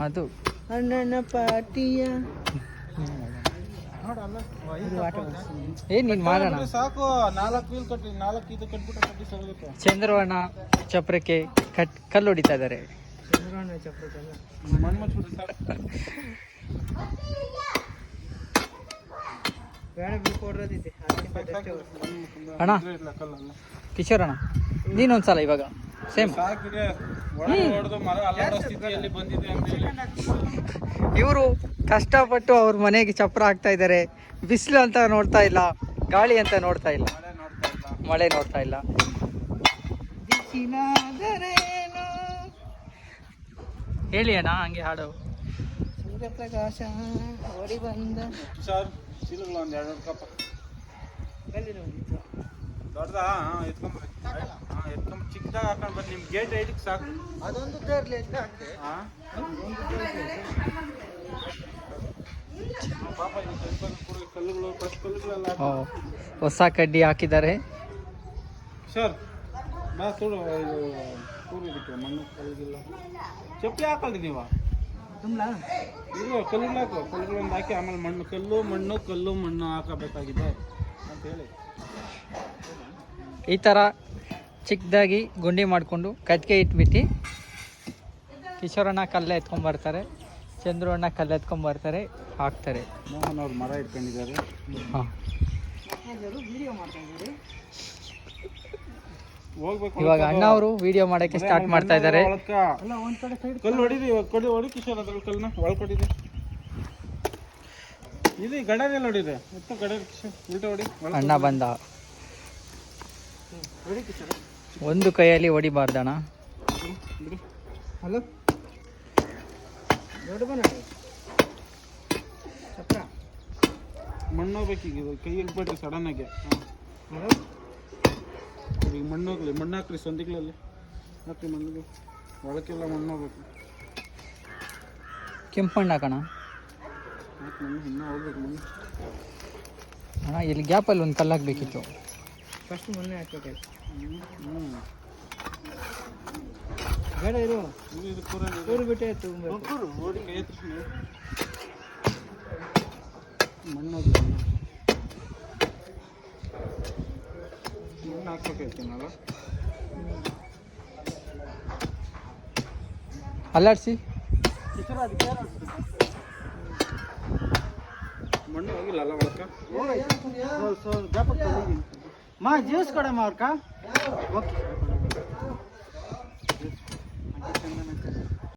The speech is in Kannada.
ಅದು ಅಣ್ಣನ ಪಾಟಿಯ ಏನ್ ನೀನ್ ಮಾಡೋಣ ಸಾಕು 4 ವೀಲ್ ಕಟ್ಟಿ 4 ಇದು ಕಟ್ಬಿಟ್ರೆ ಕಟ್ಟಿ ಸರಿಯುತ್ತೆ. ಚಂದ್ರವಣ್ಣ ಚಪ್ರಕ್ಕೆ ಕಲ್ಲು ಹೊಡಿತಾ ಇದಾರೆ. ಚಂದ್ರವಣ್ಣ ಚಪ್ರಕ್ಕೆ ಮಣ್ಣು ಮುಚ್ಚಿಬಿಟ್ಟು ಅಣ್ಣ ಕಿಶೋರ್ ಅಣ್ಣ ನೀನೊಂದ್ಸಲ ಇವಾಗ ಸೇಮ್ ಇವರು ಕಷ್ಟಪಟ್ಟು ಅವ್ರ ಮನೆಗೆ ಚಪ್ರ ಹಾಕ್ತಾ ಇದ್ದಾರೆ. ಬಿಸಿಲು ಅಂತ ನೋಡ್ತಾ ಇಲ್ಲ, ಗಾಳಿ ಅಂತ ನೋಡ್ತಾ ಇಲ್ಲ, ಮಳೆ ನೋಡ್ತಾ ಇಲ್ಲ. ಹೇಳಿ ಅಣ್ಣ ಹಂಗೆ ಹಾಡು. ಸೂರ್ಯಪ್ರಕಾಶ ಓಡಿ ಬಂದ ಚೀಲಗಳು ಒಂದು 2 ಕಪ್ಪ ದೊಡ್ಡದಾ ಎತ್ಕೊಂಬ ಚಿಕ್ಕದಾಗ ಹಾಕೊಂಡು ಬರ್ರಿ. ನಿಮ್ಮ ಗೇಟ್ ಐದಕ್ಕೆ ಸಾಕು. ಅದೊಂದು ಇರಲಿ ಪಾಪ ಕಲ್ಲುಗಳು ಕಲ್ಲುಗಳೆಲ್ಲ ಹೊಸ ಕಡ್ಡಿ ಹಾಕಿದ್ದಾರೆ ಸರ್. ಬಾ ತೋಡು ಇದು ಇದಕ್ಕೆ ಮಣ್ಣು ಕಲ್ಲಿಗಿಲ್ಲ ಚಪ್ಪಲಿ ಹಾಕಲ್ರಿ ನೀವು. ಇದು ಕಲ್ಲುಗಳು ಹಾಕು, ಕಲ್ಲುಗಳೊಂದು ಹಾಕಿ ಆಮೇಲೆ ಕಲ್ಲು ಮಣ್ಣು ಹಾಕಬೇಕಾಗಿದೆ ಅಂತ ಹೇಳಿ ಈ ಥರ ಚಿಕ್ಕದಾಗಿ ಗುಂಡಿ ಮಾಡಿಕೊಂಡು ಕಟ್ಟಿಗೆ ಇಟ್ಬಿಟ್ಟು ಕಿಶೋರಣ್ಣ ಕಲ್ಲು ಎತ್ಕೊಂಡ್ಬರ್ತಾರೆ, ಚಂದ್ರಣ್ಣ ಕಲ್ಲು ಎತ್ಕೊಂಡ್ಬರ್ತಾರೆ, ಹಾಕ್ತಾರೆ. ಮೋಹನ್ ಅವ್ರು ಮರ ಇಟ್ಕೊಂಡಿದ್ದಾರೆ. ಹಾಂ ಹೋಗ್ಬೇಕು. ಇವಾಗ ಅಣ್ಣ ಅವರು ವಿಡಿಯೋ ಮಾಡೋಕ್ಕೆ ಸ್ಟಾರ್ಟ್ ಮಾಡ್ತಾ ಇದ್ದಾರೆ. ಕಲ್ಲು ಹೊಡಿದಿ ಹೊಡಿ ಕಿಶೋರ್ ಅದ್ರಲ್ಲಿ ಕಲ್ಲನ್ನ ಒಳಕೊಟ್ಟಿದೆ. ಇದು ಗಡನೆಲ್ಲ ಹೊಡಿದೆ ಮತ್ತೆ ಗಡ ಕಿಶೋರ್ ಉಲ್ಟ ಹೊಡಿ. ಅಣ್ಣ ಬಂದ. ಒಂದು ಕೈಯಲ್ಲಿ ಹೊಡಿಬಾರ್ದಣ್ಣ. ಹಲೋ ಮಣ್ಣು ಹೋಗ್ಬೇಕೀಗ ಕೈ ಇಟ್ಬಿಟ್ರಿ ಸಡನ್ ಆಗಿ. ಈಗ ಮಣ್ಣು ಹೋಗ್ಲಿ, ಮಣ್ಣು ಹಾಕ್ರಿ ಸಂದಿಗಳಲ್ಲಿ ಹಾಕಿ ಮಣ್ಣಿಗೆ ಒಳಕ್ಕೆಲ್ಲ ಮಣ್ಣು ಹೋಗ್ಬೇಕು. ಕೆಂಪು ಮಣ್ಣು ಹಾಕೋಣ ಹಾಕಿ ಮಣ್ಣು ಇನ್ನೂ ಹೋಗ್ಬೇಕು. ಮಣ್ಣು ಅಣ್ಣ ಇಲ್ಲಿ ಗ್ಯಾಪಲ್ಲಿ ಒಂದು ಕಲ್ಲು ಹಾಕಬೇಕಿತ್ತು. ಫಸ್ಟ್ ಮಣ್ಣೆ ಹಾಕ್ಬೇಕು. ಬೇಡ ಇರು ಇದು ಕೂರು ಬಿಟ್ಟೆ ಓಡಿ ಕೈ ಮಣ್ಣು ಹೋಗಿ ಮಣ್ಣು ಹಾಕ್ಬೇಕೈತಿನಲ್ಲ. ಅಲ್ಲಾಡಿಸಿ ಮಣ್ಣು ಹೋಗಿಲ್ಲ ಅಲ್ಲ ಒಳಕ. ಮಾ ಜ್ಯೂಸ್ ಕೊಡಮ್ಮ ಅವ್ರಕ. ಓಕೆ